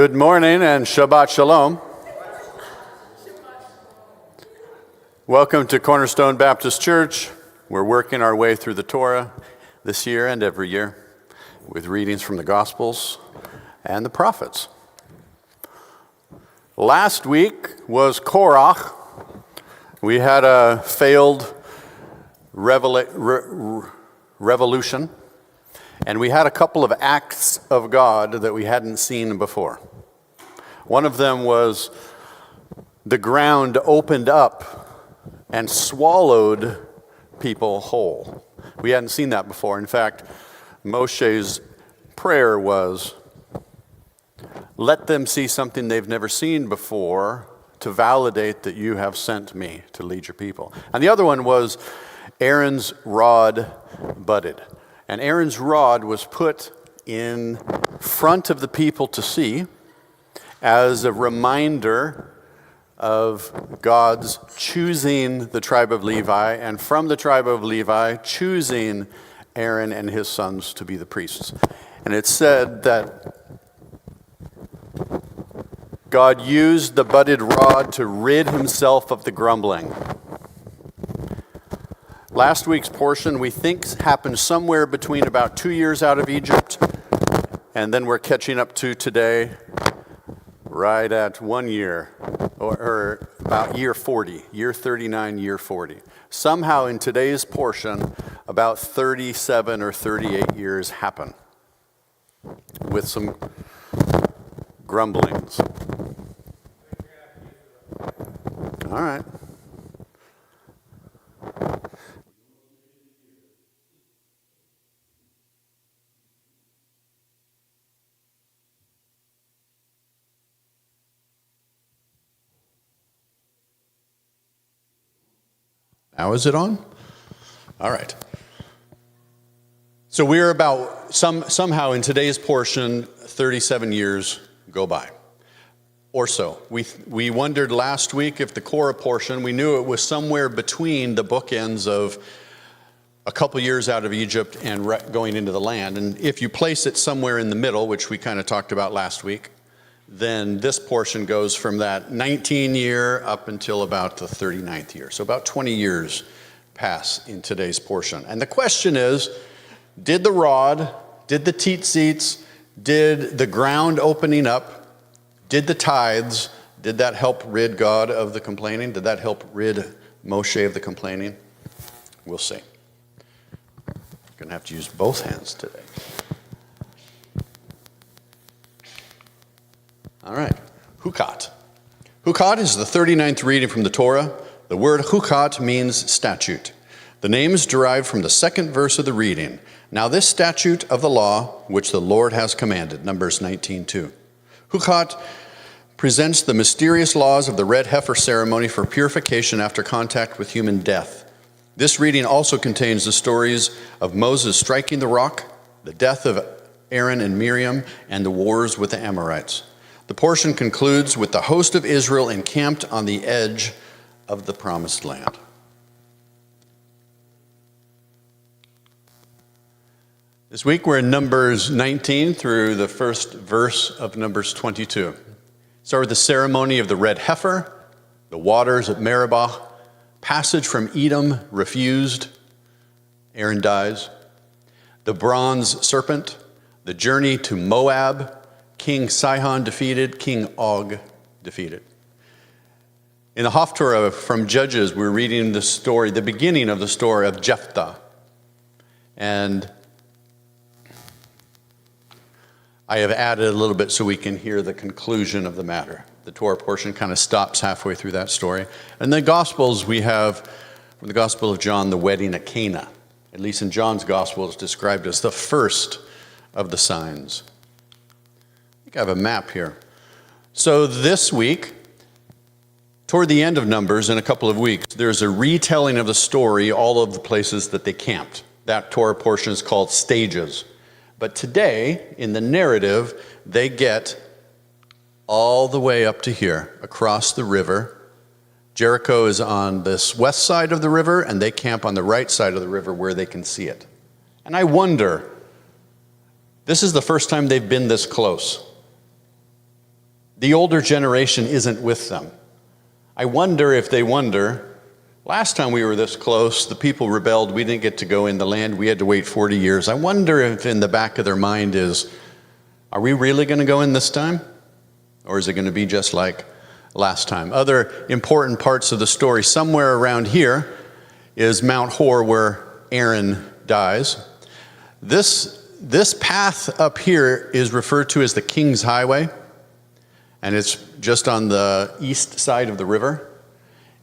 Good morning and Shabbat Shalom. Welcome to Cornerstone Baptist Church. We're working our way through the Torah this year and every year with readings from the Gospels and the prophets. Last week was Korach. We had a failed revolution. And we had a couple of acts of God that we hadn't seen before. One of them was the ground opened up and swallowed people whole. We hadn't seen that before. In fact, Moshe's prayer was, let them see something they've never seen before to validate that you have sent me to lead your people. And the other one was Aaron's rod budded. And Aaron's rod was put in front of the people to see as a reminder of God's choosing the tribe of Levi, and from the tribe of Levi, choosing Aaron and his sons to be the priests. And it said that God used the budded rod to rid himself of the grumbling. Last week's portion, we think, happened somewhere between about 2 years out of Egypt, and then we're catching up to today, right at 1 year, or about year 40, year 39, year 40. Somehow in today's portion, about 37 or 38 years happen, with some grumblings. All right. Now is it on? All right. So we're about, somehow in today's portion, 37 years go by, or so. We wondered last week if the Korah portion, we knew it was somewhere between the bookends of a couple years out of Egypt and going into the land. And if you place it somewhere in the middle, which we kind of talked about last week, then this portion goes from that 19 year up until about the 39th year. So about 20 years pass in today's portion. And the question is, did the rod, did the tzitzits, did the ground opening up, did the tithes, did that help rid God of the complaining? Did that help rid Moshe of the complaining? We'll see. I'm going to have to use both hands today. All right, Chukat. Chukat is the 39th reading from the Torah. The word Chukat means statute. The name is derived from the second verse of the reading. Now this statute of the law, which the Lord has commanded, Numbers 19:2. Chukat presents the mysterious laws of the red heifer ceremony for purification after contact with human death. This reading also contains the stories of Moses striking the rock, the death of Aaron and Miriam, and the wars with the Amorites. The portion concludes with the host of Israel encamped on the edge of the promised land. This week we're in Numbers 19 through the first verse of Numbers 22. Start with the ceremony of the red heifer, the waters at Meribah, passage from Edom refused, Aaron dies, the bronze serpent, the journey to Moab, King Sihon defeated, King Og defeated. In the Haftorah from Judges, we're reading the story, the beginning of the story of Jephthah. And I have added a little bit so we can hear the conclusion of the matter. The Torah portion kind of stops halfway through that story. And the Gospels, we have, from the Gospel of John, the wedding at Cana. At least in John's Gospel, it's described as the first of the signs. I have a map here. So this week, toward the end of Numbers, in a couple of weeks, there's a retelling of the story, all of the places that they camped. That Torah portion is called stages. But today, in the narrative, they get all the way up to here, across the river. Jericho is on this west side of the river, and they camp on the right side of the river where they can see it. And I wonder, this is the first time they've been this close. The older generation isn't with them. I wonder if they wonder, last time we were this close, the people rebelled, we didn't get to go in the land, we had to wait 40 years. I wonder if in the back of their mind is, are we really going to go in this time? Or is it going to be just like last time? Other important parts of the story, somewhere around here is Mount Hor where Aaron dies. This path up here is referred to as the King's Highway, and it's just on the east side of the river.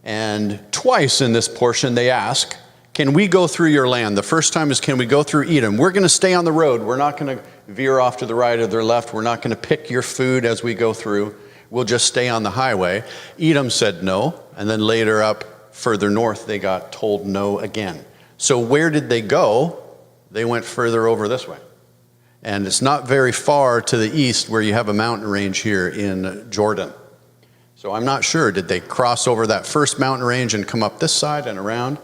And twice in this portion they ask, can we go through your land? The first time is, can we go through Edom? We're going to stay on the road. We're not going to veer off to the right or the left. We're not going to pick your food as we go through. We'll just stay on the highway. Edom said no, and then later up further north they got told no again. So where did they go? They went further over this way. And it's not very far to the east where you have a mountain range here in Jordan. So I'm not sure, did they cross over that first mountain range and come up this side and around?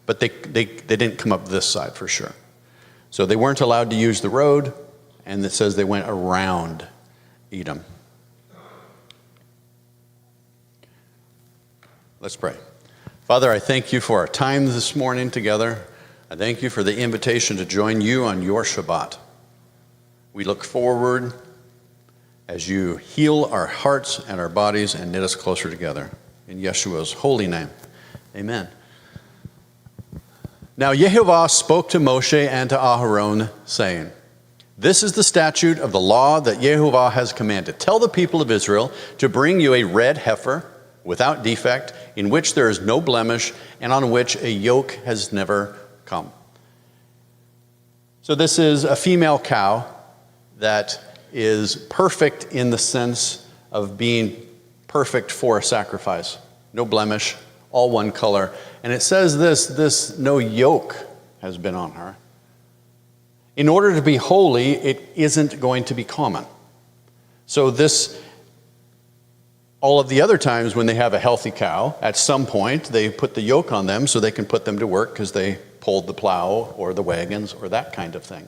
But they didn't come up this side for sure. So they weren't allowed to use the road, and it says they went around Edom. Let's pray. Father, I thank you for our time this morning together. I thank you for the invitation to join you on your Shabbat. We look forward as you heal our hearts and our bodies and knit us closer together. In Yeshua's holy name, amen. Now Yehovah spoke to Moshe and to Aharon, saying, this is the statute of the law that Yehovah has commanded. Tell the people of Israel to bring you a red heifer without defect, in which there is no blemish, and on which a yoke has never come. So this is a female cow that is perfect in the sense of being perfect for a sacrifice. No blemish, all one color. And it says this no yoke has been on her. In order to be holy, it isn't going to be common. So all of the other times when they have a healthy cow, at some point they put the yoke on them so they can put them to work because they pulled the plow or the wagons or that kind of thing.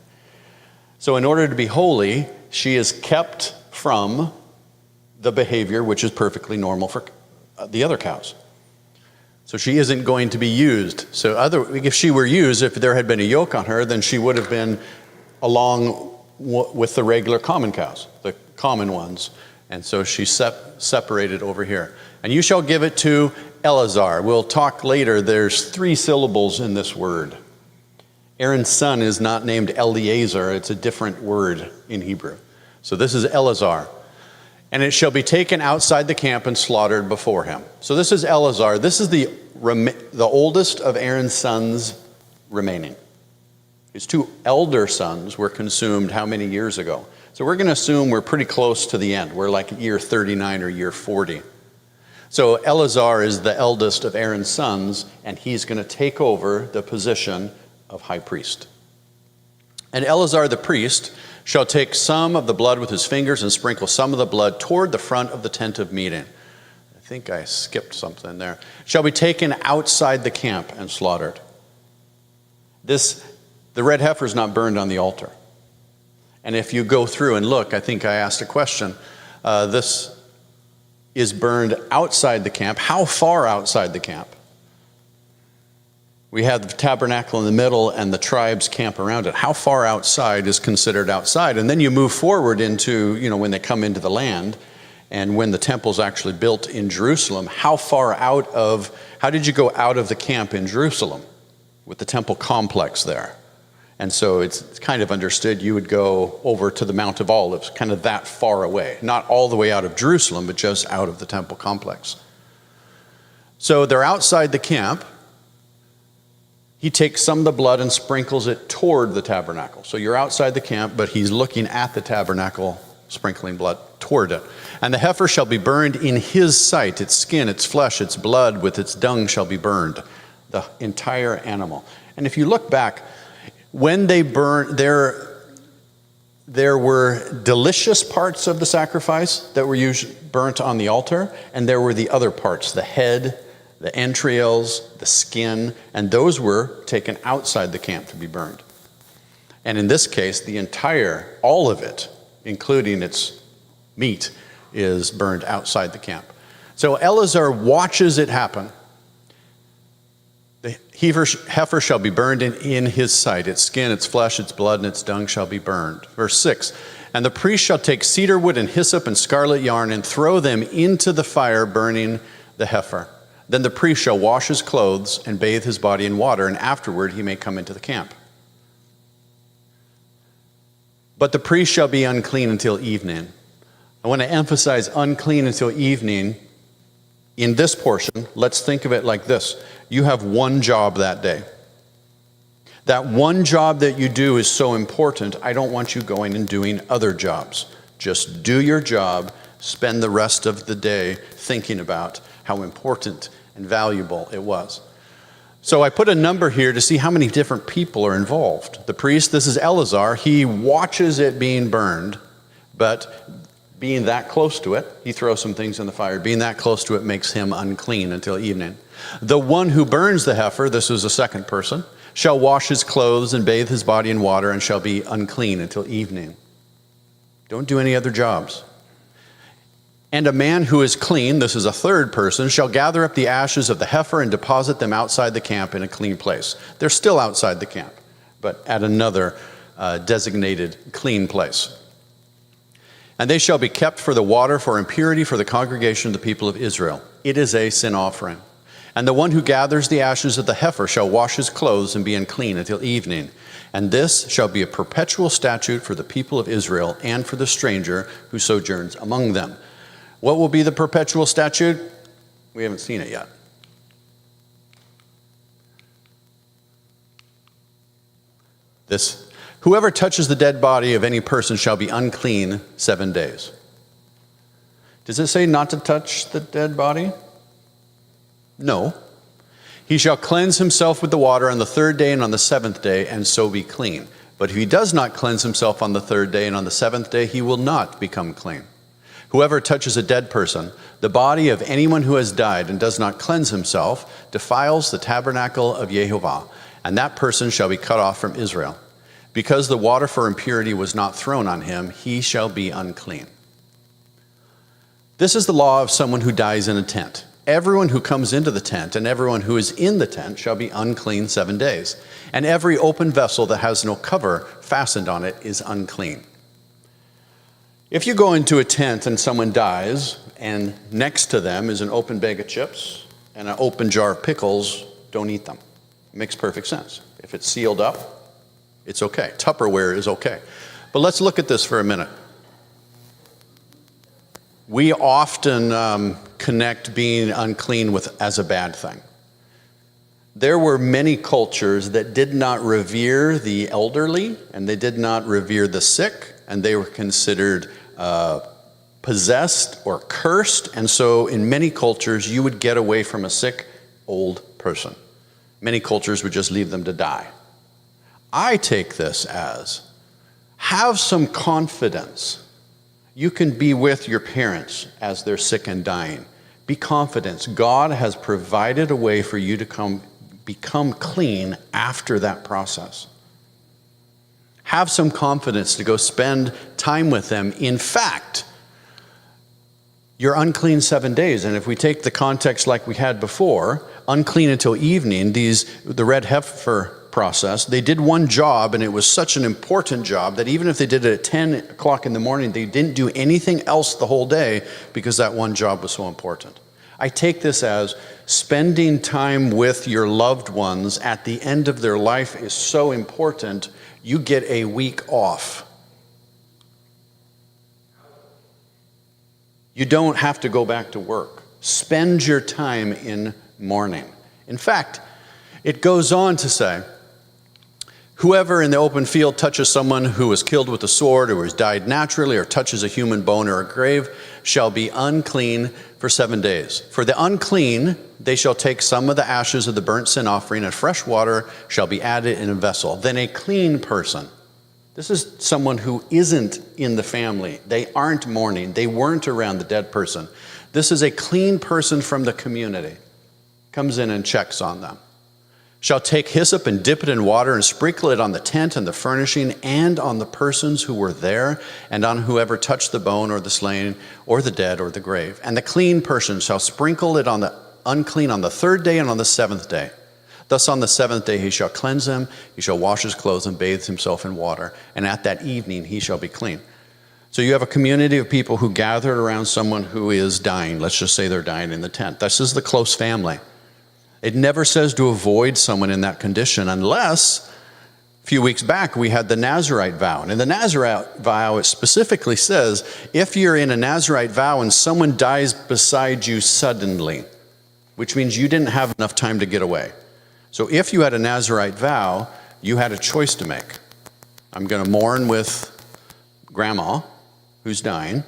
So in order to be holy, she is kept from the behavior which is perfectly normal for the other cows. So she isn't going to be used. So if she were used, if there had been a yoke on her, then she would have been along with the regular common cows, the common ones. And so she's separated over here. And you shall give it to Eleazar. We'll talk later. There's 3 syllables in this word. Aaron's son is not named Eleazar. It's a different word in Hebrew. So this is Eleazar. And it shall be taken outside the camp and slaughtered before him. So this is Eleazar. This is the oldest of Aaron's sons remaining. His 2 elder sons were consumed how many years ago? So we're going to assume we're pretty close to the end. We're like year 39 or year 40. So Eleazar is the eldest of Aaron's sons, and he's going to take over the position of high priest. And Eleazar the priest shall take some of the blood with his fingers and sprinkle some of the blood toward the front of the tent of meeting. I think I skipped something there. Shall be taken outside the camp and slaughtered. The red heifer is not burned on the altar. And if you go through and look, I think I asked a question. This is burned outside the camp. How far outside the camp? We have the tabernacle in the middle and the tribes camp around it. How far outside is considered outside? And then you move forward into, when they come into the land and when the temple's actually built in Jerusalem, how did you go out of the camp in Jerusalem with the temple complex there? And so it's kind of understood you would go over to the Mount of Olives, kind of that far away. Not all the way out of Jerusalem, but just out of the temple complex. So they're outside the camp. He takes some of the blood and sprinkles it toward the tabernacle. So you're outside the camp, but he's looking at the tabernacle, sprinkling blood toward it. And the heifer shall be burned in his sight. Its skin, its flesh, its blood with its dung shall be burned. The entire animal. And if you look back, when they burned, there were delicious parts of the sacrifice that were usually burnt on the altar, and there were the other parts, the head, the entrails, the skin, and those were taken outside the camp to be burned. And in this case, all of it, including its meat, is burned outside the camp. So Eleazar watches it happen. The heifer shall be burned in his sight. Its skin, its flesh, its blood, and its dung shall be burned. Verse 6, and the priest shall take cedar wood and hyssop and scarlet yarn and throw them into the fire, burning the heifer. Then the priest shall wash his clothes and bathe his body in water, and afterward he may come into the camp. But the priest shall be unclean until evening. I want to emphasize unclean until evening. In this portion, let's think of it like this. You have one job that day. That one job that you do is so important, I don't want you going and doing other jobs. Just do your job, spend the rest of the day thinking about how important and valuable it was. So I put a number here to see how many different people are involved. The priest, this is Eleazar, he watches it being burned, but being that close to it, he throws some things in the fire. Being that close to it makes him unclean until evening. The one who burns the heifer, this is a second person, shall wash his clothes and bathe his body in water and shall be unclean until evening. Don't do any other jobs. And a man who is clean, this is a third person, shall gather up the ashes of the heifer and deposit them outside the camp in a clean place. They're still outside the camp, but at another designated clean place. And they shall be kept for the water, for impurity, for the congregation of the people of Israel. It is a sin offering. And the one who gathers the ashes of the heifer shall wash his clothes and be unclean until evening. And this shall be a perpetual statute for the people of Israel and for the stranger who sojourns among them. What will be the perpetual statute? We haven't seen it yet. Whoever touches the dead body of any person shall be unclean 7 days. Does it say not to touch the dead body? No. He shall cleanse himself with the water on the third day and on the seventh day, and so be clean. But if he does not cleanse himself on the third day and on the seventh day, he will not become clean. Whoever touches a dead person, the body of anyone who has died and does not cleanse himself, defiles the tabernacle of Jehovah, and that person shall be cut off from Israel. Because the water for impurity was not thrown on him, he shall be unclean. This is the law of someone who dies in a tent. Everyone who comes into the tent and everyone who is in the tent shall be unclean 7 days. And every open vessel that has no cover fastened on it is unclean. If you go into a tent and someone dies, and next to them is an open bag of chips and an open jar of pickles, don't eat them. It makes perfect sense. If it's sealed up, it's okay. Tupperware is okay. But let's look at this for a minute. We often connect being unclean as a bad thing. There were many cultures that did not revere the elderly, and they did not revere the sick, and they were considered possessed or cursed. And so in many cultures, you would get away from a sick, old person. Many cultures would just leave them to die. I take this as, have some confidence. You can be with your parents as they're sick and dying. Be confident. God has provided a way for you to become clean after that process. Have some confidence to go spend time with them. In fact, you're unclean 7 days. And if we take the context like we had before, unclean until evening, the red heifer process, they did one job, and it was such an important job that even if they did it at 10 o'clock in the morning, they didn't do anything else the whole day because that one job was so important. I take this as spending time with your loved ones at the end of their life is so important. You get a week off. You don't have to go back to work. Spend your time in mourning. In fact, it goes on to say, whoever in the open field touches someone who was killed with a sword or has died naturally or touches a human bone or a grave shall be unclean for 7 days. For the unclean, they shall take some of the ashes of the burnt sin offering, and fresh water shall be added in a vessel. Then a clean person, this is someone who isn't in the family. They aren't mourning. They weren't around the dead person. This is a clean person from the community. Comes in and checks on them. shall take hyssop and dip it in water and sprinkle it on the tent and the furnishing and on the persons who were there and on whoever touched the bone or the slain or the dead or the grave. And the clean person shall sprinkle it on the unclean on the third day and on the seventh day. Thus on the seventh day he shall cleanse him, he shall wash his clothes and bathe himself in water, and at that evening he shall be clean. So you have a community of people who gathered around someone who is dying. Let's just say they're dying in the tent. This is the close family. It never says to avoid someone in that condition unless, a few weeks back, we had the Nazirite vow. And in the Nazirite vow, it specifically says, if you're in a Nazirite vow and someone dies beside you suddenly, which means you didn't have enough time to get away. So if you had a Nazirite vow, you had a choice to make. I'm going to mourn with grandma who's dying.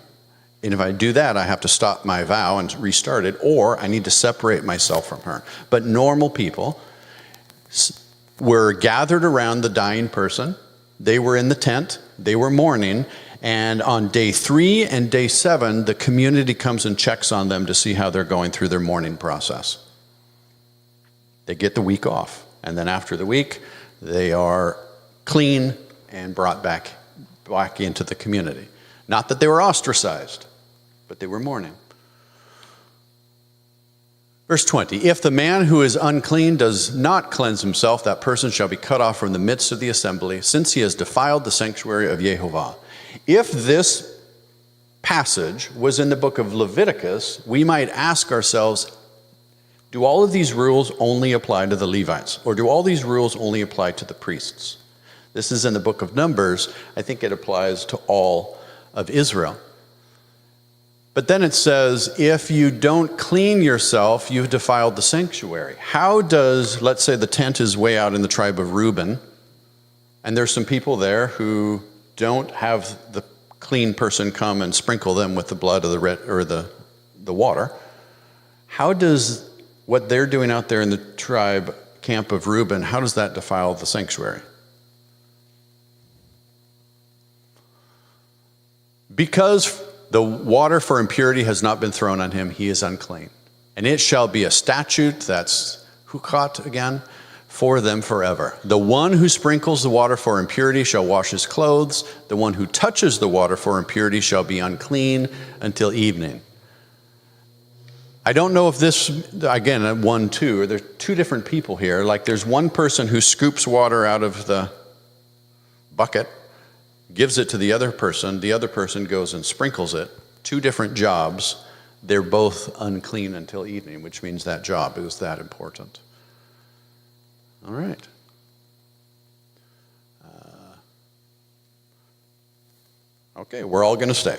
And if I do that, I have to stop my vow and restart it, or I need to separate myself from her. But normal people were gathered around the dying person. They were in the tent. They were mourning. And on day 3 and day 7, the community comes and checks on them to see how they're going through their mourning process. They get the week off. And then after the week, they are clean and brought back into the community. Not that they were ostracized, but they were mourning. Verse 20, if the man who is unclean does not cleanse himself, that person shall be cut off from the midst of the assembly, since he has defiled the sanctuary of Jehovah. If this passage was in the book of Leviticus, we might ask ourselves, do all of these rules only apply to the Levites? Or do all these rules only apply to the priests? This is in the book of Numbers. I think it applies to all of Israel. But then it says, if you don't clean yourself, you've defiled the sanctuary. How does, let's say the tent is way out in the tribe of Reuben, and there's some people there who don't have the clean person come and sprinkle them with the blood of the water. How does what they're doing out there in the tribe camp of Reuben, how does that defile the sanctuary? Because the water for impurity has not been thrown on him, he is unclean. And it shall be a statute, that's Chukat again, for them forever. The one who sprinkles the water for impurity shall wash his clothes. The one who touches the water for impurity shall be unclean until evening. I don't know if this, again, 1, 2, there's 2 different people here. Like there's one person who scoops water out of the bucket, gives it to the other person goes and sprinkles it. 2 different jobs. They're both unclean until evening, which means that job is that important. All right. Okay, we're all going to stay.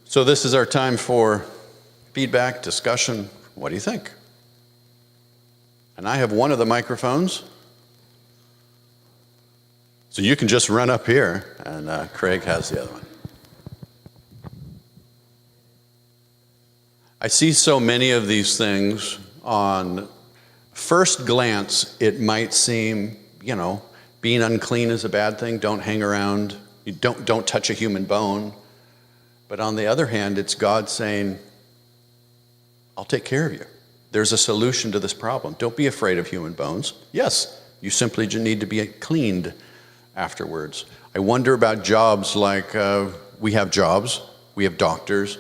So this is our time for feedback, discussion. What do you think? And I have one of the microphones. So you can just run up here, and Craig has the other one. I see so many of these things on first glance. It might seem, being unclean is a bad thing. Don't hang around. You don't touch a human bone. But on the other hand, it's God saying, I'll take care of you. There's a solution to this problem. Don't be afraid of human bones. Yes, you simply need to be cleaned afterwards. I wonder about jobs like we have jobs. We have doctors.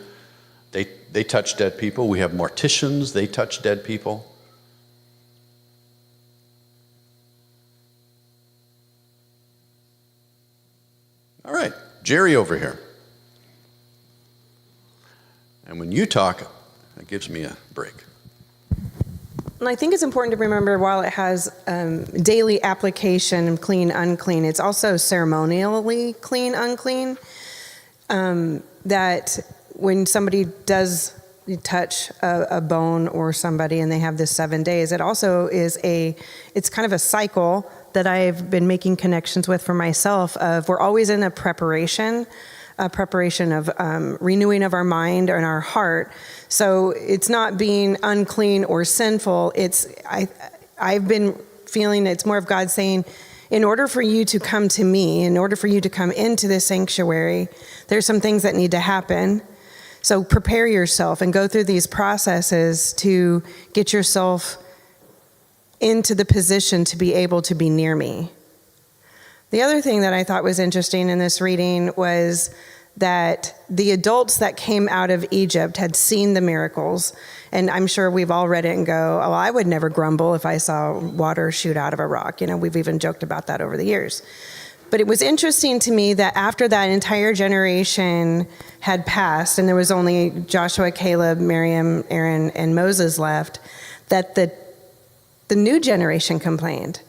They touch dead people. We have morticians. They touch dead people. All right, Jerry over here. And when you talk, it gives me a break. And I think it's important to remember, while it has daily application, clean, unclean, it's also ceremonially clean, unclean. That when somebody does touch a bone or somebody and they have this 7 days, it also is it's kind of a cycle that I've been making connections with for myself of we're always in a preparation of renewing of our mind and our heart. So it's not being unclean or sinful. I've been feeling it's more of God saying, in order for you to come to me, in order for you to come into this sanctuary, there's some things that need to happen. So prepare yourself and go through these processes to get yourself into the position to be able to be near me. The other thing that I thought was interesting in this reading was that the adults that came out of Egypt had seen the miracles. And I'm sure we've all read it and go, oh, I would never grumble if I saw water shoot out of a rock. We've even joked about that over the years. But it was interesting to me that after that entire generation had passed, and there was only Joshua, Caleb, Miriam, Aaron, and Moses left, that the new generation complained.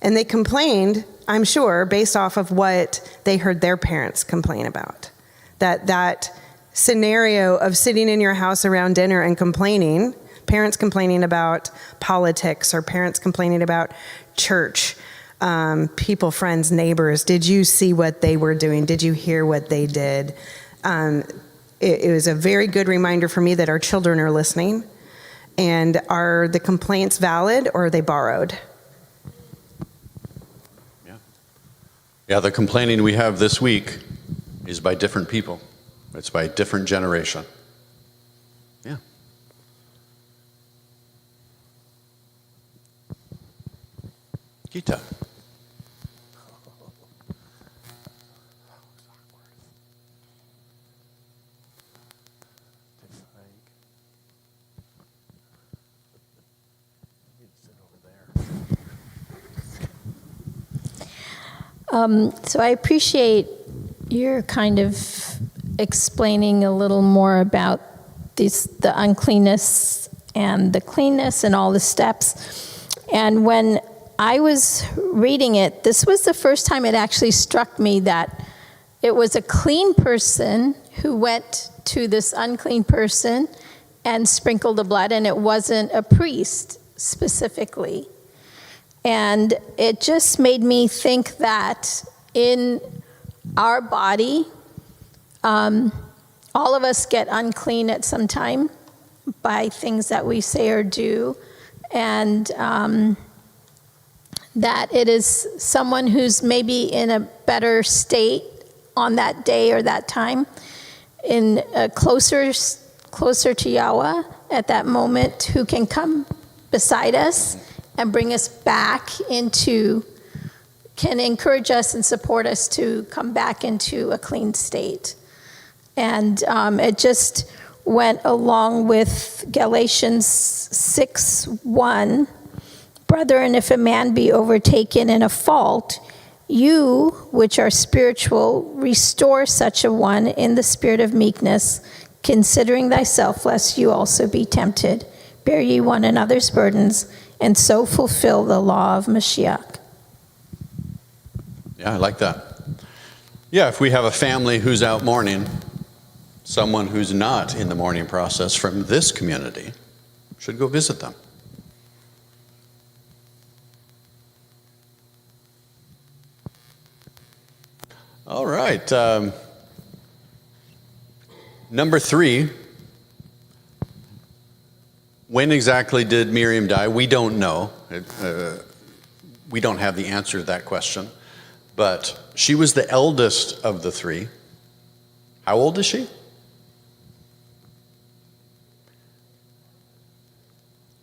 And they complained, I'm sure, based off of what they heard their parents complain about. That scenario of sitting in your house around dinner and complaining, parents complaining about politics or parents complaining about church, people, friends, neighbors. Did you see what they were doing? Did you hear what they did? It was a very good reminder for me that our children are listening. And are the complaints valid or are they borrowed? Yeah, the complaining we have this week is by different people. It's by a different generation. Yeah. Gita. So I appreciate your kind of explaining a little more about the uncleanness and the cleanness and all the steps. And when I was reading it, this was the first time it actually struck me that it was a clean person who went to this unclean person and sprinkled the blood, and it wasn't a priest specifically. And it just made me think that in our body, all of us get unclean at some time by things that we say or do, and that it is someone who's maybe in a better state on that day or that time, in closer to Yahweh at that moment, who can come beside us and bring us back into, can encourage us and support us to come back into a clean state. And it just went along with Galatians 6:1. Brethren, if a man be overtaken in a fault, you, which are spiritual, restore such a one in the spirit of meekness, considering thyself, lest you also be tempted. Bear ye one another's burdens, and so fulfill the law of Mashiach. Yeah, I like that. Yeah, if we have a family who's out mourning, someone who's not in the mourning process from this community should go visit them. All right. Number 3. When exactly did Miriam die? We don't know. We don't have the answer to that question. But she was the eldest of the 3. How old is she?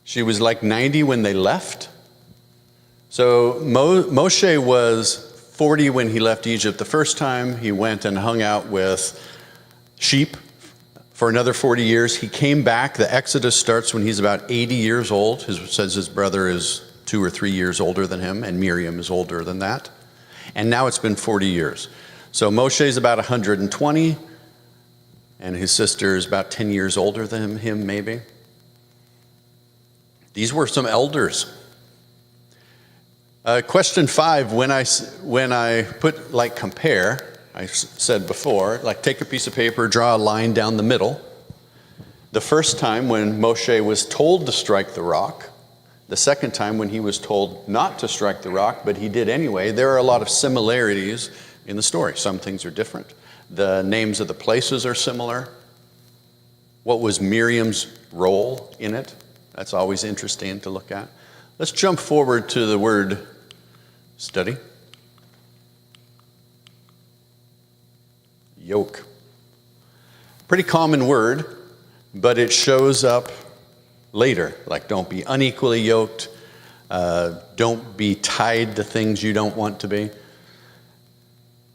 She was like 90 when they left. So Moshe was 40 when he left Egypt the first time. He went and hung out with sheep for another 40 years. He came back. The Exodus starts when he's about 80 years old. It says his brother is 2 or 3 years older than him, and Miriam is older than that. And now it's been 40 years. So Moshe's about 120, and his sister is about 10 years older than him, maybe. These were some elders. Question 5, when I put like compare, I said before, like take a piece of paper, draw a line down the middle. The first time when Moshe was told to strike the rock, the second time when he was told not to strike the rock, but he did anyway, there are a lot of similarities in the story. Some things are different. The names of the places are similar. What was Miriam's role in it? That's always interesting to look at. Let's jump forward to the word study. Yoke. Pretty common word, but it shows up later. Like don't be unequally yoked. Don't be tied to things you don't want to be.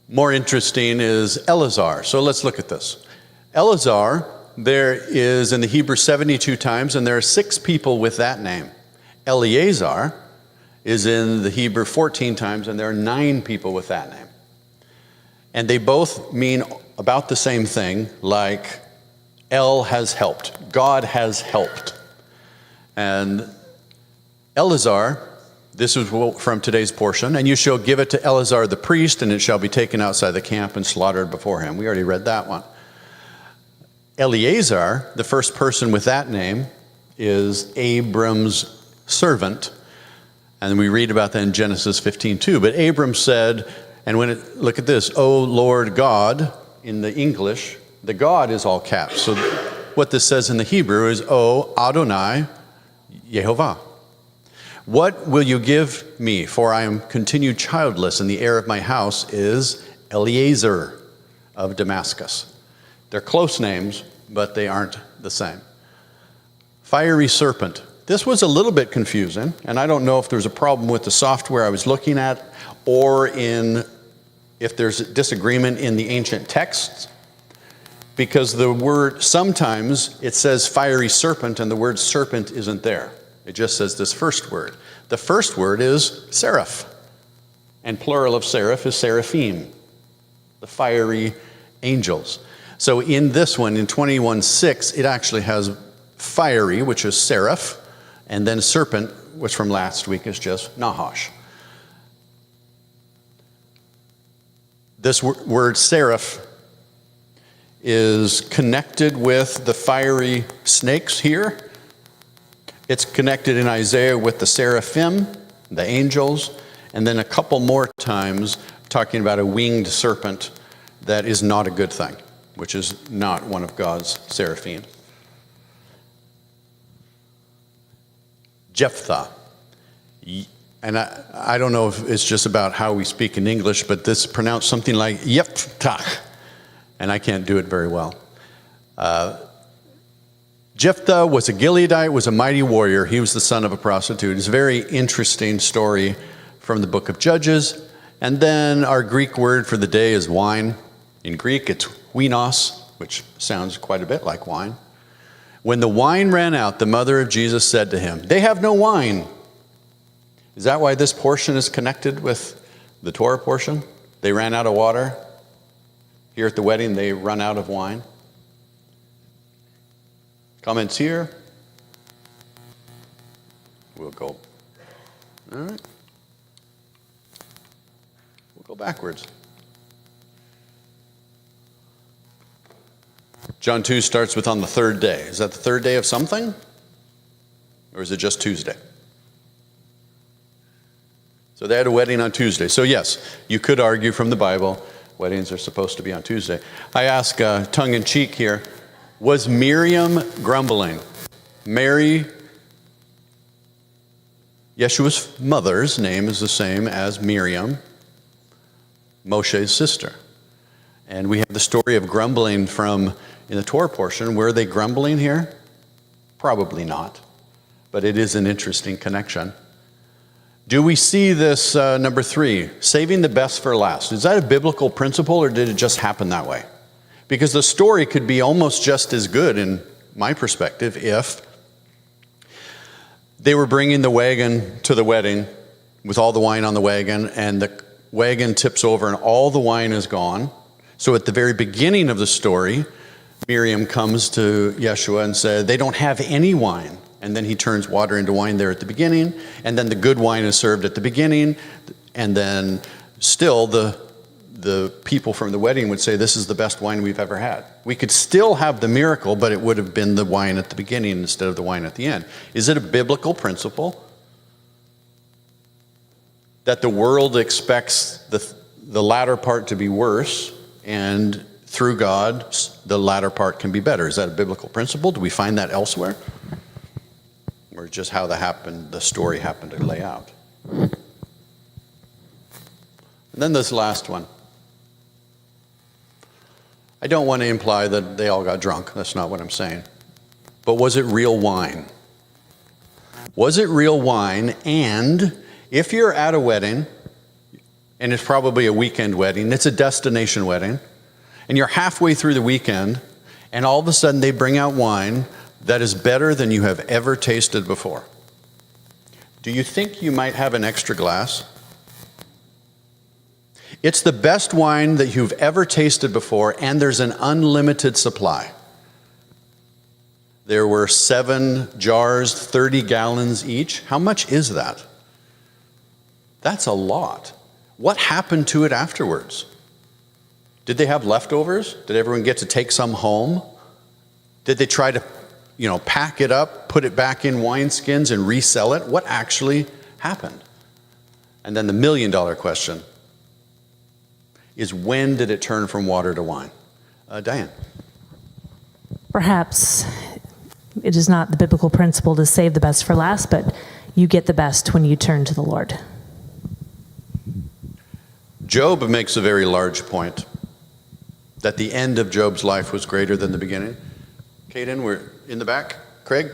More interesting is Eleazar. So let's look at this. Eleazar, there is in the Hebrew 72 times, and there are 6 people with that name. Eleazar is in the Hebrew 14 times, and there are 9 people with that name. And they both mean about the same thing, like El has helped. God has helped. And Eleazar, this is from today's portion, and you shall give it to Eleazar the priest, and it shall be taken outside the camp and slaughtered before him. We already read that one. Eleazar, the first person with that name, is Abram's servant. And we read about that in Genesis 15:2. But Abram said, and look at this, O Lord God, in the English, the God is all caps. So what this says in the Hebrew is, O Adonai Yehovah. What will you give me? For I am continued childless, and the heir of my house is Eliezer of Damascus. They're close names, but they aren't the same. Fiery serpent. This was a little bit confusing, and I don't know if there's a problem with the software I was looking at, or if there's disagreement in the ancient texts, because the word, sometimes it says fiery serpent, and the word serpent isn't there. It just says this first word. The first word is seraph, and plural of seraph is seraphim, the fiery angels. So in this one, in 21:6, it actually has fiery, which is seraph, and then serpent, which from last week is just Nahash. This word seraph is connected with the fiery snakes here. It's connected in Isaiah with the seraphim, the angels, and then a couple more times talking about a winged serpent that is not a good thing, which is not one of God's seraphim. Jephthah. And I don't know if it's just about how we speak in English, but this is pronounced something like Jephthah, and I can't do it very well. Jephthah was a Gileadite, was a mighty warrior. He was the son of a prostitute. It's a very interesting story from the book of Judges. And then our Greek word for the day is wine. In Greek, it's winos, which sounds quite a bit like wine. When the wine ran out, the mother of Jesus said to him, "They have no wine." Is that why this portion is connected with the Torah portion? They ran out of water. Here at the wedding, they run out of wine. Comments here? We'll go. All right. We'll go backwards. John 2 starts with on the third day. Is that the third day of something? Or is it just Tuesday? So they had a wedding on Tuesday. So yes, you could argue from the Bible, weddings are supposed to be on Tuesday. I ask tongue-in-cheek here, was Miriam grumbling? Mary, Yeshua's mother's name is the same as Miriam, Moshe's sister. And we have the story of grumbling from in the Torah portion. Were they grumbling here? Probably not. But it is an interesting connection. Do we see this, number 3, saving the best for last? Is that a biblical principle, or did it just happen that way? Because the story could be almost just as good, in my perspective, if they were bringing the wagon to the wedding with all the wine on the wagon, and the wagon tips over and all the wine is gone. So at the very beginning of the story, Miriam comes to Yeshua and said, they don't have any wine. And then he turns water into wine there at the beginning, and then the good wine is served at the beginning, and then still the people from the wedding would say, this is the best wine we've ever had. We could still have the miracle, but it would have been the wine at the beginning instead of the wine at the end. Is it a biblical principle that the world expects the latter part to be worse, and through God, the latter part can be better? Is that a biblical principle? Do we find that elsewhere? Or just how the story happened to lay out? And then this last one. I don't want to imply that they all got drunk. That's not what I'm saying. But was it real wine? Was it real wine? And if you're at a wedding, and it's probably a weekend wedding, it's a destination wedding, and you're halfway through the weekend, and all of a sudden they bring out wine that is better than you have ever tasted before, do you think you might have an extra glass? It's the best wine that you've ever tasted before, and there's an unlimited supply. There were 7 jars, 30 gallons each. How much is that? That's a lot. What happened to it afterwards? Did they have leftovers? Did everyone get to take some home? Did they try to, pack it up, put it back in wineskins and resell it? What actually happened? And then the $1 million question is, when did it turn from water to wine? Diane. Perhaps it is not the biblical principle to save the best for last, but you get the best when you turn to the Lord. Job makes a very large point that the end of Job's life was greater than the beginning. Caden, we're in the back. Craig?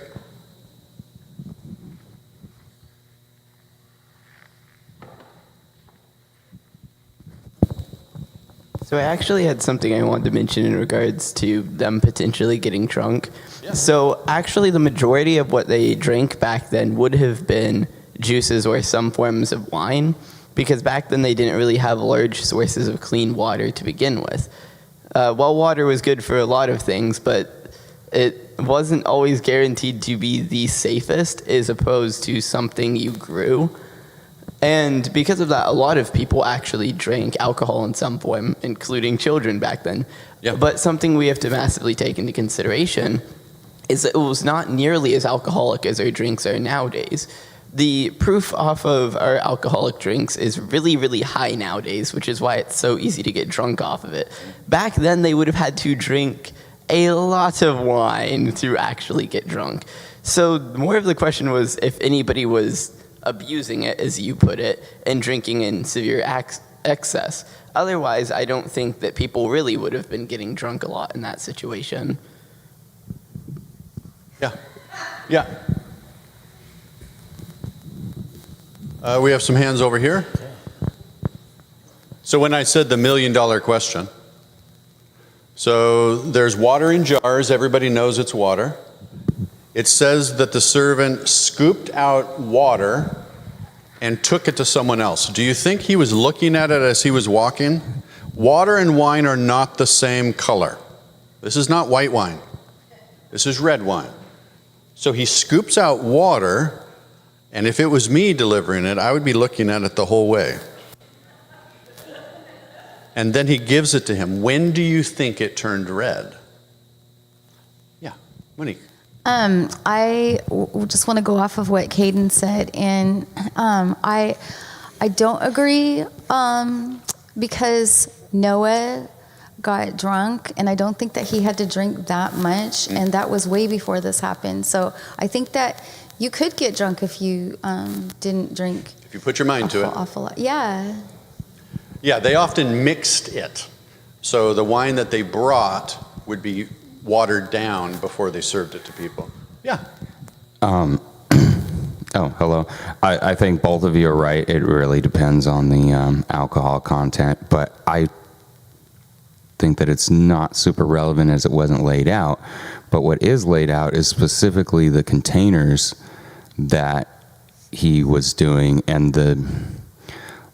So I actually had something I wanted to mention in regards to them potentially getting drunk. Yeah. So actually the majority of what they drank back then would have been juices or some forms of wine, because back then they didn't really have large sources of clean water to begin with. Well, water was good for a lot of things, but it wasn't always guaranteed to be the safest as opposed to something you grew. And because of that, a lot of people actually drank alcohol in some form, including children back then. Yeah. But something we have to massively take into consideration is that it was not nearly as alcoholic as our drinks are nowadays. The proof off of our alcoholic drinks is really, really high nowadays, which is why it's so easy to get drunk off of it. Back then, they would have had to drink a lot of wine to actually get drunk. So more of the question was if anybody was abusing it, as you put it, and drinking in severe excess. Otherwise, I don't think that people really would have been getting drunk a lot in that situation. Yeah. We have some hands over here. So when I said the $1 million question, so there's water in jars, everybody knows it's water. It says that the servant scooped out water and took it to someone else. Do you think he was looking at it as he was walking? Water and wine are not the same color. This is not white wine. This is red wine. So he scoops out water, and if it was me delivering it, I would be looking at it the whole way. And then he gives it to him. When do you think it turned red? Yeah, Monique. I just want to go off of what Caden said, and I don't agree because Noah got drunk, and I don't think that he had to drink that much, and that was way before this happened. So I think that you could get drunk if you didn't drink. If you put your mind to it. Awful lot. Yeah. Yeah, they often mixed it. So the wine that they brought would be watered down before they served it to people. Yeah. Oh, hello. I think both of you are right. It really depends on the alcohol content, but I think that it's not super relevant as it wasn't laid out. But what is laid out is specifically the containers that he was doing, and the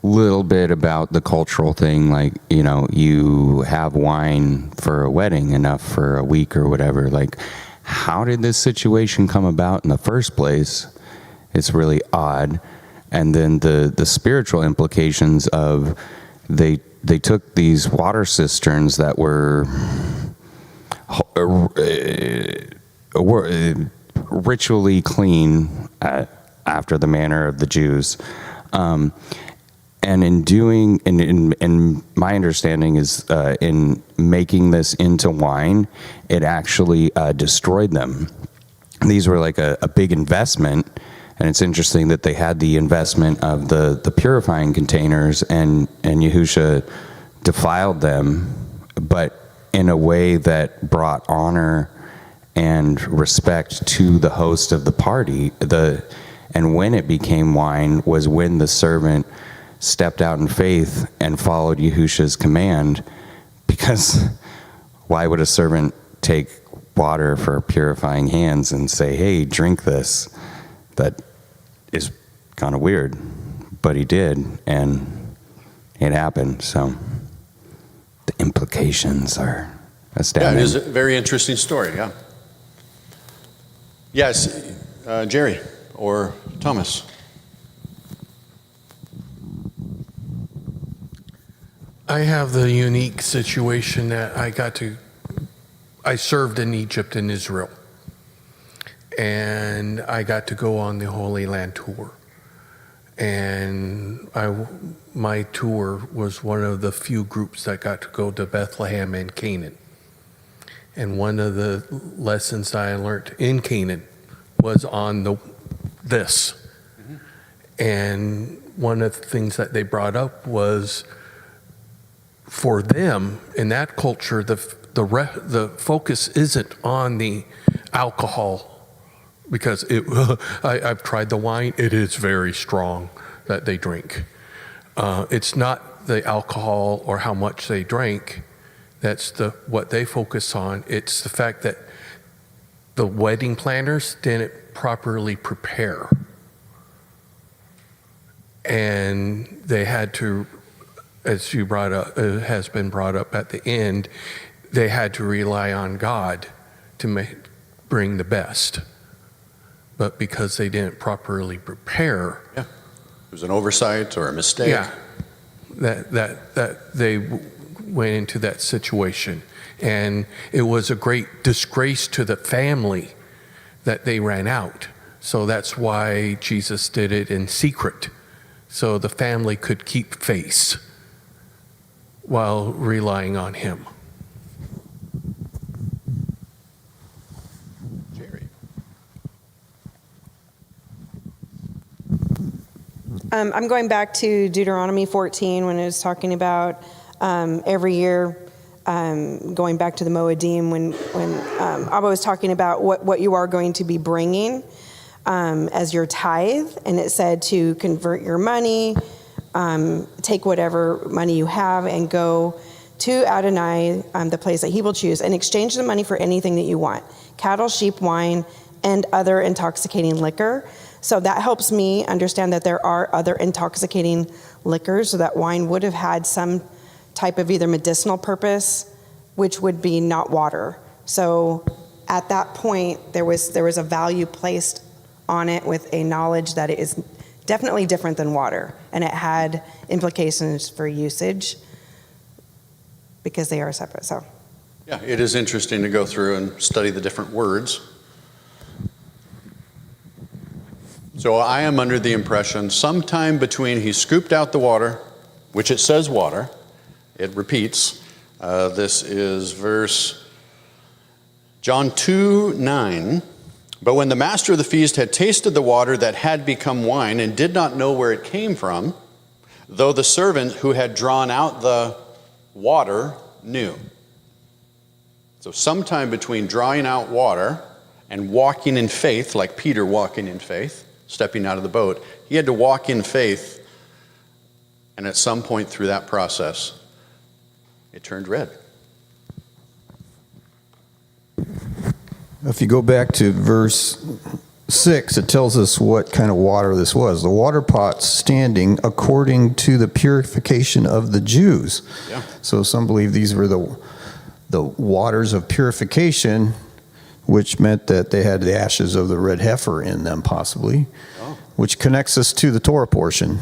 little bit about the cultural thing, like, you have wine for a wedding, enough for a week or whatever. Like, how did this situation come about in the first place? It's really odd. And then the spiritual implications of they took these water cisterns that were ritually clean after the manner of the Jews. And in doing, and my understanding is in making this into wine, it actually destroyed them. These were like a big investment, and it's interesting that they had the investment of the purifying containers, and Yahusha defiled them, but in a way that brought honor and respect to the host of the party. And when it became wine was when the servant stepped out in faith and followed Yahusha's command, because why would a servant take water for purifying hands and say, hey, drink this? That is kind of weird, but he did, and it happened. So the implications are astounding. Yeah, it is a very interesting story, yeah. Yes, Jerry or Thomas. I have the unique situation that I served in Egypt and Israel, and I got to go on the Holy Land tour. And my tour was one of the few groups that got to go to Bethlehem and Canaan. And one of the lessons I learned in Canaan was on this. Mm-hmm. And one of the things that they brought up was, for them in that culture, the focus isn't on the alcohol, because I've tried the wine. It is very strong that they drink. It's not the alcohol or how much they drink. That's what they focus on. It's the fact that the wedding planners didn't properly prepare, and they had to, as you brought up, has been brought up at the end, they had to rely on God to bring the best. But because they didn't properly prepare, Yeah, it was an oversight or a mistake. yeah, that they went into that situation, and it was a great disgrace to the family that they ran out. So that's why Jesus did it in secret, so the family could keep face while relying on him. Jerry. I'm going back to Deuteronomy 14 when it was talking about every year going back to the Moedim when Abba was talking about what you are going to be bringing as your tithe, and it said to convert your money, take whatever money you have and go to Adonai, the place that he will choose, and exchange the money for anything that you want: cattle, sheep, wine, and other intoxicating liquor. So that helps me understand that there are other intoxicating liquors, so that wine would have had some type of either medicinal purpose, which would be not water. So at that point, there was a value placed on it with a knowledge that it is definitely different than water, and it had implications for usage because they are separate. So Yeah, it is interesting to go through and study the different words. So I am under the impression sometime between he scooped out the water, which it says water, it repeats. This is John 2:9. But when the master of the feast had tasted the water that had become wine and did not know where it came from, though the servant who had drawn out the water knew. So sometime between drawing out water and walking in faith, like Peter walking in faith, stepping out of the boat, he had to walk in faith, and at some point through that process, it turned red. If you go back to verse 6, it tells us what kind of water this was. The water pot standing according to the purification of the Jews. Yeah. So some believe these were the waters of purification, which meant that they had the ashes of the red heifer in them, possibly, which connects us to the Torah portion.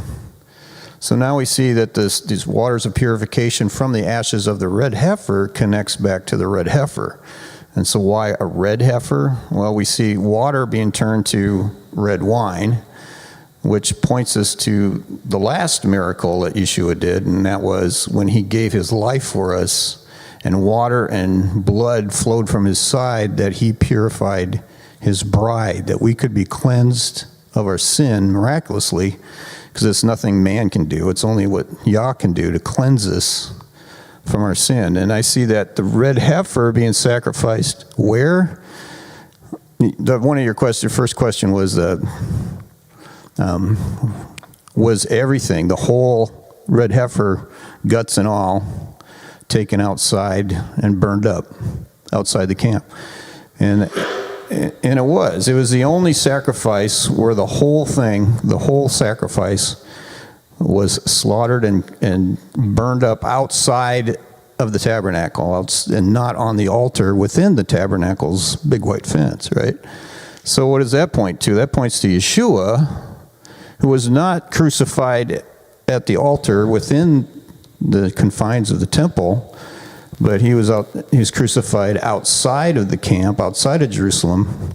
So now we see that these waters of purification from the ashes of the red heifer connects back to the red heifer. And so why a red heifer? Well, we see water being turned to red wine, which points us to the last miracle that Yeshua did, and that was when he gave his life for us, and water and blood flowed from his side, that he purified his bride, that we could be cleansed of our sin miraculously, because it's nothing man can do. It's only what Yah can do to cleanse us from our sin. And I see that the red heifer being sacrificed where? One of your questions, your first question was was everything, the whole red heifer, guts and all, taken outside and burned up outside the camp. And it was the only sacrifice where the whole sacrifice was slaughtered and burned up outside of the tabernacle and not on the altar within the tabernacle's big white fence, right? So what does that point to? That points to Yeshua, who was not crucified at the altar within the confines of the temple, but he was crucified outside of the camp, outside of Jerusalem,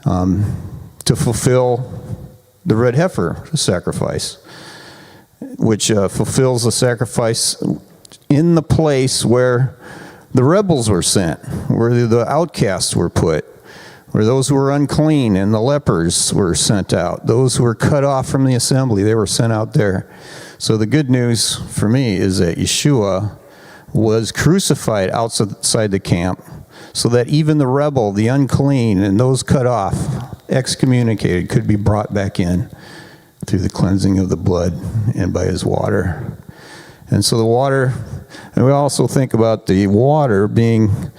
to fulfill the red heifer sacrifice, which fulfills the sacrifice in the place where the rebels were sent, where the outcasts were put, where those who were unclean and the lepers were sent out. Those who were cut off from the assembly, they were sent out there. So the good news for me is that Yeshua was crucified outside the camp so that even the rebel, the unclean, and those cut off, excommunicated, could be brought back in through the cleansing of the blood and by his water. And so the water, and we also think about the water being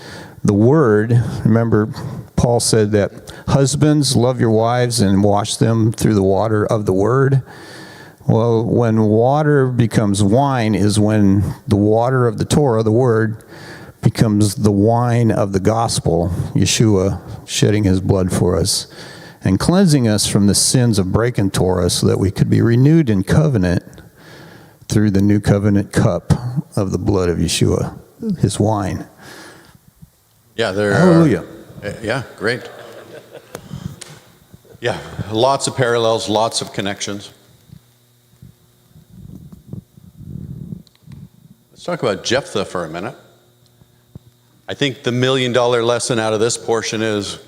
the word. Remember, Paul said that husbands, love your wives and wash them through the water of the word. Well, when water becomes wine is when the water of the Torah, the word, becomes the wine of the gospel, Yeshua shedding his blood for us and cleansing us from the sins of breaking Torah so that we could be renewed in covenant through the new covenant cup of the blood of Yeshua, his wine. Yeah, Hallelujah. Yeah, great. Yeah, lots of parallels, lots of connections. Let's talk about Jephthah for a minute. I think the $1 million lesson out of this portion is,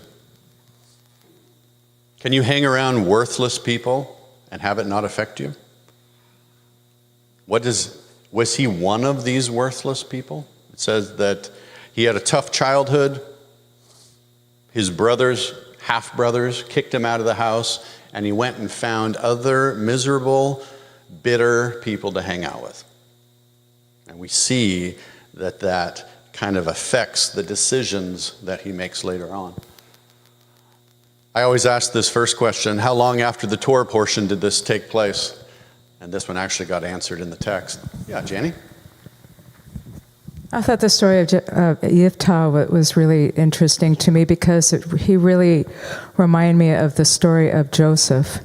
can you hang around worthless people and have it not affect you? Was he one of these worthless people? It says that he had a tough childhood. His brothers, half-brothers, kicked him out of the house, and he went and found other miserable, bitter people to hang out with. And we see that kind of affects the decisions that he makes later on. I always ask this first question, how long after the Torah portion did this take place? And this one actually got answered in the text. Yeah, Janie? I thought the story of Yiftah was really interesting to me because he really reminded me of the story of Joseph.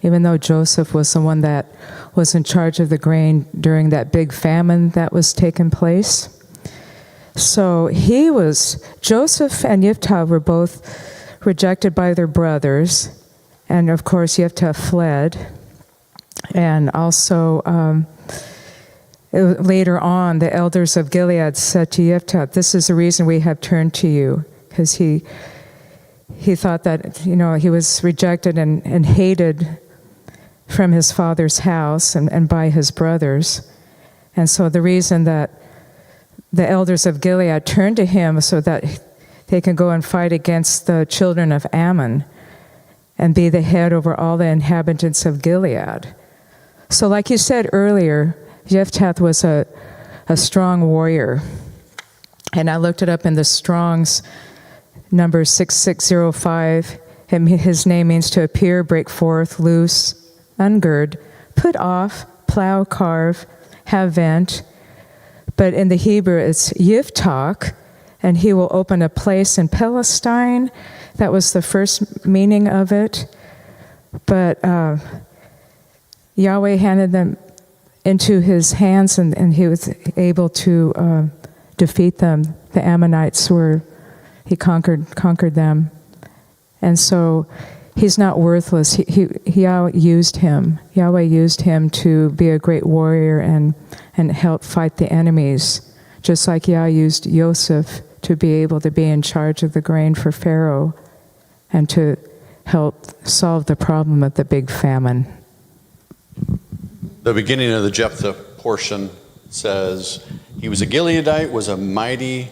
Even though Joseph was the one that was in charge of the grain during that big famine that was taking place. So Joseph and Yiftah were both rejected by their brothers. And of course, Yiftah fled. And also, later on, the elders of Gilead said to Yiftah, "This is the reason we have turned to you," because he thought that he was rejected and hated from his father's house and by his brothers, and so the reason that the elders of Gilead turned to him so that they can go and fight against the children of Ammon and be the head over all the inhabitants of Gilead. So, like you said earlier, Jephthah was a strong warrior. And I looked it up in the Strong's number 6605. His name means to appear, break forth, loose, ungird, put off, plow, carve, have vent. But in the Hebrew, it's Yiftach, and he will open a place in Palestine. That was the first meaning of it. But Yahweh handed them into his hands, and he was able to defeat them. The Ammonites he conquered them. And so he's not worthless. Yahweh used him. Yahweh used him to be a great warrior and help fight the enemies, just like Yah used Joseph to be able to be in charge of the grain for Pharaoh and to help solve the problem of the big famine. The beginning of the Jephthah portion says, he was a Gileadite, was a mighty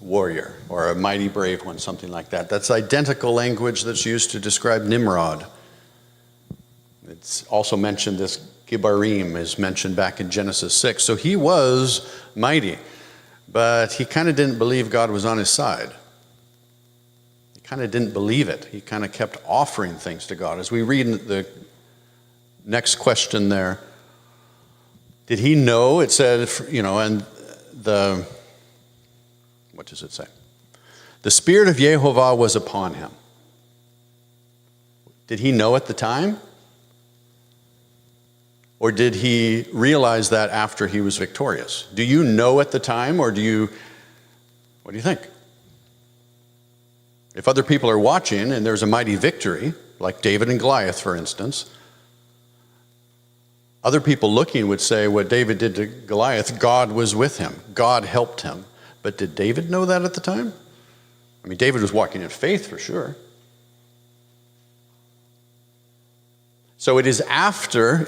warrior, or a mighty brave one, something like that. That's identical language that's used to describe Nimrod. It's also mentioned, this Gibarim is mentioned back in Genesis 6. So he was mighty, but he kind of didn't believe God was on his side. He kind of didn't believe it. He kind of kept offering things to God. As we read in the next question there, did he know? It said, and what does it say? The Spirit of Yehovah was upon him. Did he know at the time? Or did he realize that after he was victorious? Do you know at the time, or what do you think? If other people are watching and there's a mighty victory, like David and Goliath, for instance, other people looking would say what David did to Goliath, God was with him. God helped him. But did David know that at the time? I mean, David was walking in faith for sure. So it is after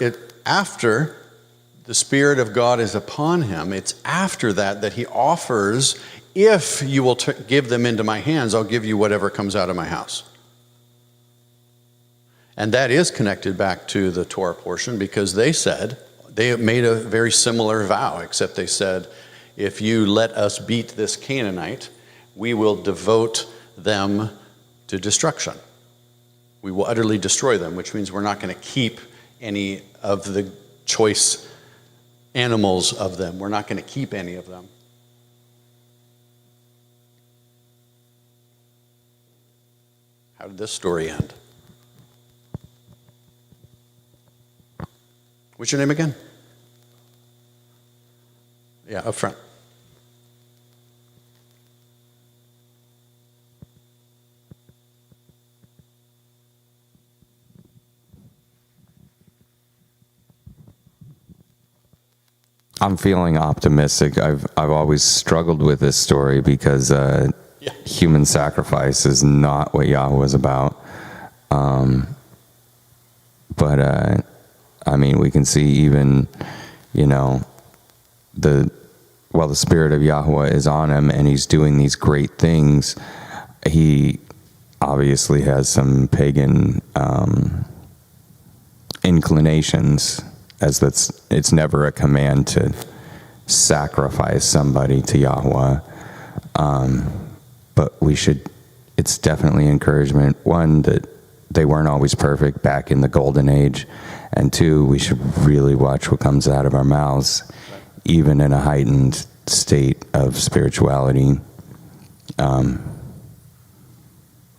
the Spirit of God is upon him, it's after that he offers, if you will give them into my hands, I'll give you whatever comes out of my house. And that is connected back to the Torah portion, because they made a very similar vow, except they said, if you let us beat this Canaanite, we will devote them to destruction. We will utterly destroy them, which means we're not going to keep any of the choice animals of them. We're not going to keep any of them. How did this story end? What's your name again? Yeah, up front. I'm feeling optimistic. I've always struggled with this story because human sacrifice is not what Yahweh is about. But I mean, we can see even, the Spirit of Yahweh is on him and he's doing these great things. He obviously has some pagan inclinations, as it's never a command to sacrifice somebody to Yahweh. But it's definitely encouragement. One, that they weren't always perfect back in the golden age. And two, we should really watch what comes out of our mouths, even in a heightened state of spirituality. I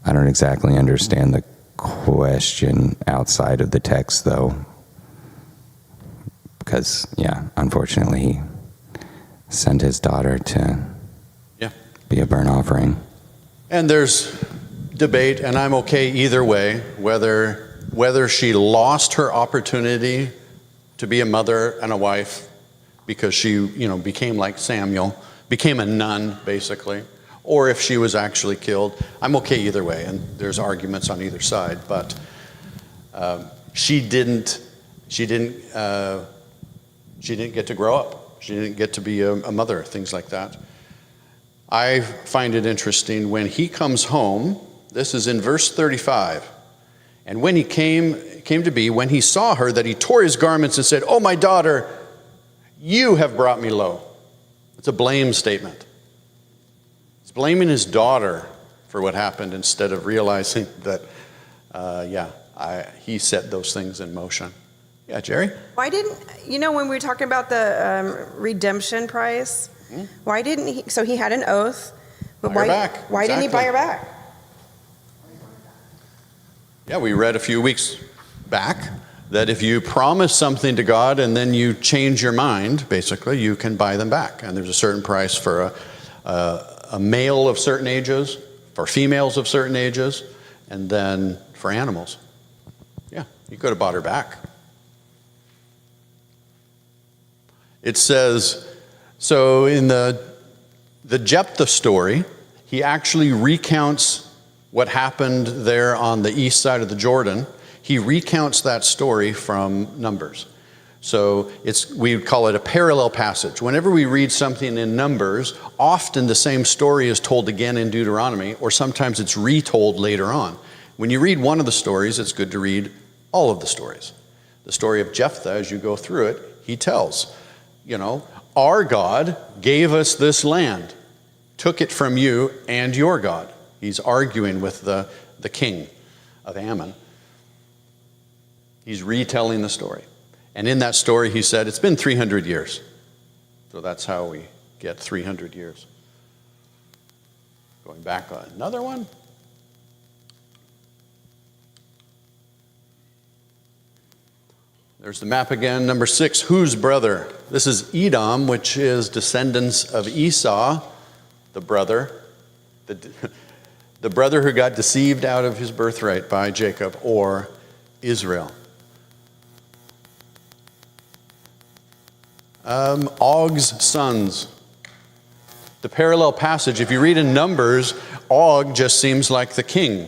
don't exactly understand the question outside of the text, though. Because, unfortunately, he sent his daughter to be a burnt offering. And there's debate, and I'm okay either way, whether she lost her opportunity to be a mother and a wife because she, became like Samuel, became a nun, basically, or if she was actually killed. I'm okay either way, and there's arguments on either side, but she didn't get to grow up. She didn't get to be a mother, things like that. I find it interesting when he comes home. This is in verse 35. And when he came to be, when he saw her, that he tore his garments and said, "Oh, my daughter, you have brought me low." It's a blame statement. He's blaming his daughter for what happened instead of realizing that, he set those things in motion. Yeah, Jerry? Why didn't, when we were talking about the redemption price, why didn't he, so he had an oath, but Buy her back. Why didn't he buy her back? Yeah, we read a few weeks back that if you promise something to God and then you change your mind, basically, you can buy them back. And there's a certain price for a male of certain ages, for females of certain ages, and then for animals. Yeah, you could have bought her back. It says, so in the Jephthah story, he actually recounts what happened there on the east side of the Jordan. He recounts that story from Numbers. So we would call it a parallel passage. Whenever we read something in Numbers, often the same story is told again in Deuteronomy, or sometimes it's retold later on. When you read one of the stories, it's good to read all of the stories. The story of Jephthah, as you go through it, he tells, our God gave us this land, took it from you and your God. He's arguing with the king of Ammon. He's retelling the story. And in that story, he said, it's been 300 years. So that's how we get 300 years. Going back on another one. There's the map again. Number 6, whose brother? This is Edom, which is descendants of Esau, the brother. The brother who got deceived out of his birthright by Jacob, or Israel. Og's sons. The parallel passage, if you read in Numbers, Og just seems like the king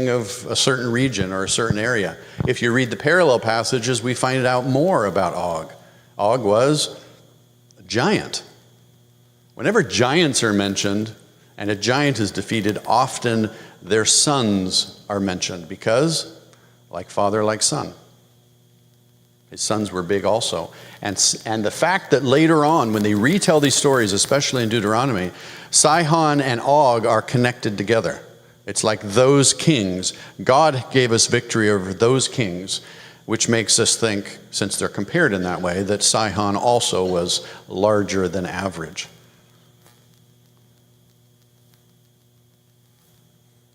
of a certain region or a certain area. If you read the parallel passages, we find out more about Og. Og was a giant. Whenever giants are mentioned and a giant is defeated, often their sons are mentioned because, like father, like son. His sons were big also. And the fact that later on, when they retell these stories, especially in Deuteronomy, Sihon and Og are connected together. It's like those kings. God gave us victory over those kings, which makes us think, since they're compared in that way, that Sihon also was larger than average.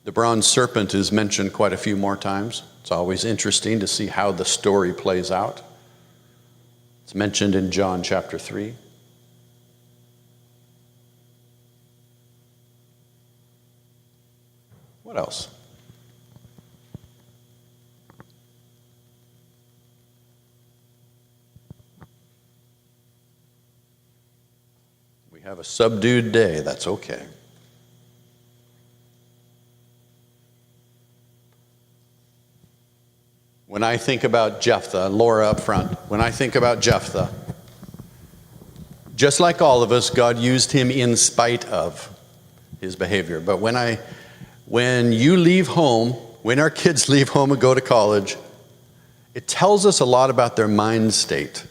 The bronze serpent is mentioned quite a few more times. It's always interesting to see how the story plays out. It's mentioned in John chapter 3. What else? We have a subdued day. That's okay. When I think about Jephthah, Laura up front, when I think about Jephthah, just like all of us, God used him in spite of his behavior. But when you leave home, when our kids leave home and go to college, it tells us a lot about their mind state,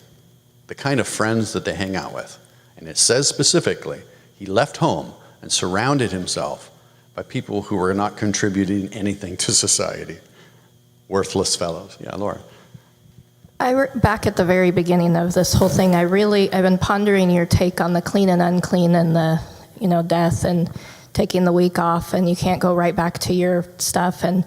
the kind of friends that they hang out with. And it says specifically, he left home and surrounded himself by people who were not contributing anything to society. Worthless fellows. Yeah, Laura. Back at the very beginning of this whole thing, I've been pondering your take on the clean and unclean and the, death and taking the week off and you can't go right back to your stuff. And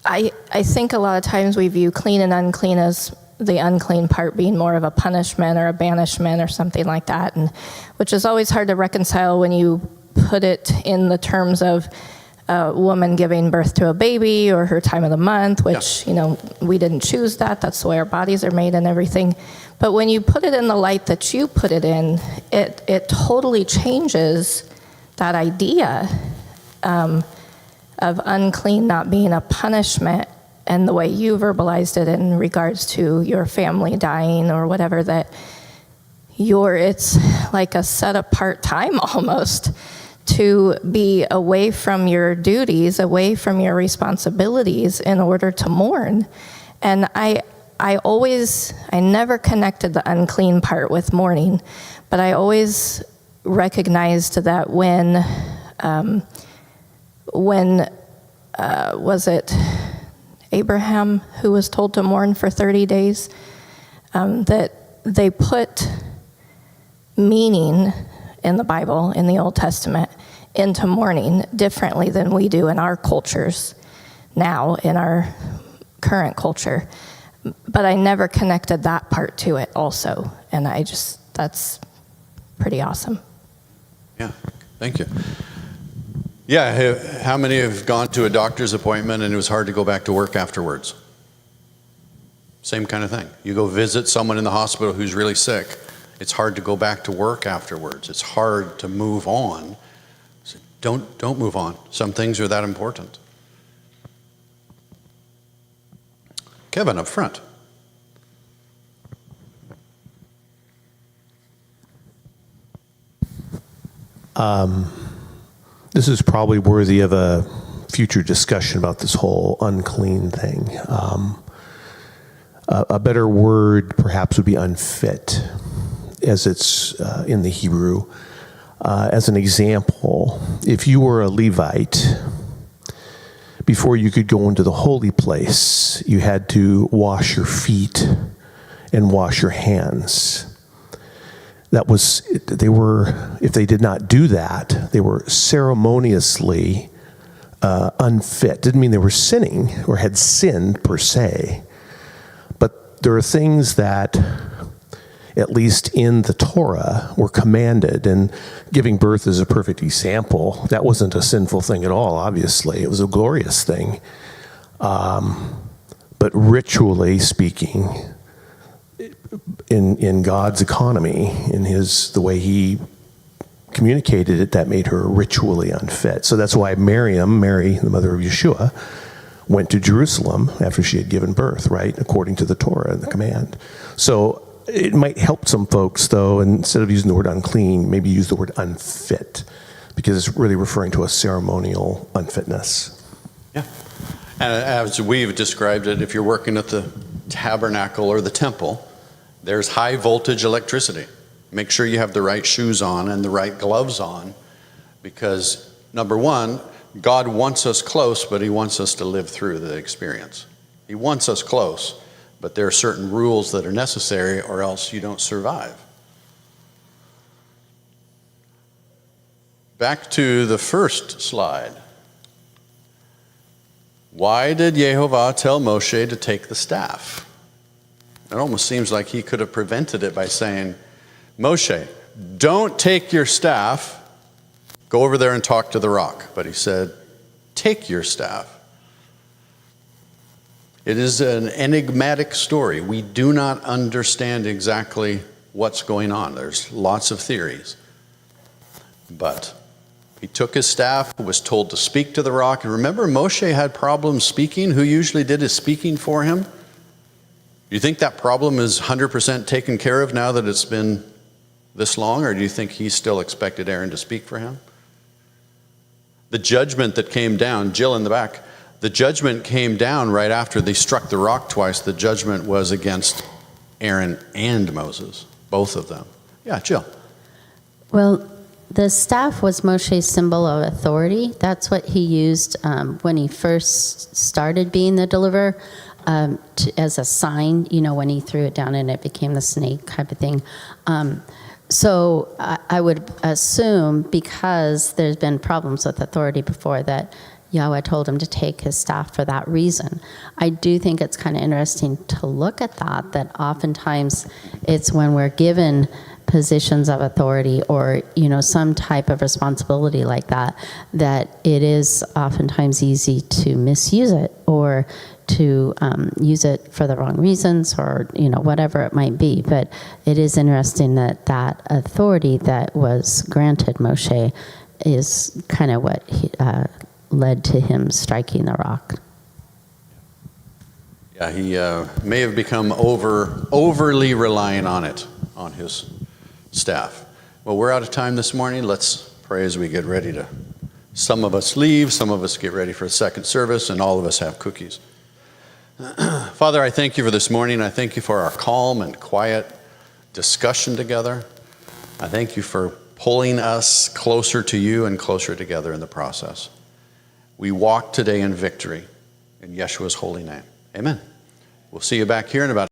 I think a lot of times we view clean and unclean as the unclean part being more of a punishment or a banishment or something like that, and which is always hard to reconcile when you put it in the terms of a woman giving birth to a baby or her time of the month, which, we didn't choose that. That's the way our bodies are made and everything. But when you put it in the light that you put it in, it totally changes that idea of unclean not being a punishment, and the way you verbalized it in regards to your family dying or whatever, that it's like a set apart time almost to be away from your duties, away from your responsibilities in order to mourn. And I never connected the unclean part with mourning, but I always recognized that when was it Abraham who was told to mourn for 30 days, that they put meaning in the Bible, in the Old Testament, into mourning differently than we do in our cultures now, in our current culture. But I never connected that part to it also. And that's pretty awesome. Yeah, thank you. Yeah, how many have gone to a doctor's appointment and it was hard to go back to work afterwards? Same kind of thing. You go visit someone in the hospital who's really sick. It's hard to go back to work afterwards. It's hard to move on. So don't move on. Some things are that important. Kevin, up front. This is probably worthy of a future discussion about this whole unclean thing. A better word perhaps would be unfit, as it's in the Hebrew. As an example, if you were a Levite, before you could go into the holy place, you had to wash your feet and wash your hands. If they did not do that, they were ceremoniously unfit. Didn't mean they were sinning or had sinned per se, but there are things that, at least in the Torah, were commanded, and giving birth is a perfect example. That wasn't a sinful thing at all, obviously. It was a glorious thing. But ritually speaking, in God's economy, in the way he communicated it, that made her ritually unfit. So that's why Mary, the mother of Yeshua, went to Jerusalem after she had given birth, right? According to the Torah and the command. So it might help some folks, though, instead of using the word unclean, maybe use the word unfit, because it's really referring to a ceremonial unfitness. Yeah. And as we've described it, if you're working at the tabernacle or the temple, there's high voltage electricity. Make sure you have the right shoes on and the right gloves on, because number one, God wants us close, but he wants us to live through the experience. He wants us close, but there are certain rules that are necessary, or else you don't survive. Back to the first slide. Why did Yehovah tell Moshe to take the staff? It almost seems like he could have prevented it by saying, Moshe, don't take your staff, go over there and talk to the rock. But he said, take your staff. It is an enigmatic story. We do not understand exactly what's going on. There's lots of theories. But he took his staff, was told to speak to the rock. And remember, Moshe had problems speaking. Who usually did his speaking for him? Do you think that problem is 100% taken care of now that it's been this long? Or do you think he still expected Aaron to speak for him? The judgment that came down, Jill in the back, the judgment came down right after they struck the rock twice. The judgment was against Aaron and Moses, both of them. Yeah, Jill. Well, the staff was Moshe's symbol of authority. That's what he used when he first started being the deliverer, as a sign, when he threw it down and it became the snake type of thing. So I would assume, because there's been problems with authority before, that Yahweh told him to take his staff for that reason. I do think it's kind of interesting to look at that oftentimes it's when we're given positions of authority or, some type of responsibility like that it is oftentimes easy to misuse it or to use it for the wrong reasons or, whatever it might be. But it is interesting that authority that was granted Moshe is kind of what led to him striking the rock. Yeah, he may have become overly reliant on it, on his staff. Well, we're out of time this morning. Let's pray as we get ready to. Some of us leave, some of us get ready for a second service, and all of us have cookies. Father, I thank you for this morning. I thank you for our calm and quiet discussion together. I thank you for pulling us closer to you and closer together in the process. We walk today in victory in Yeshua's holy name. Amen. We'll see you back here in about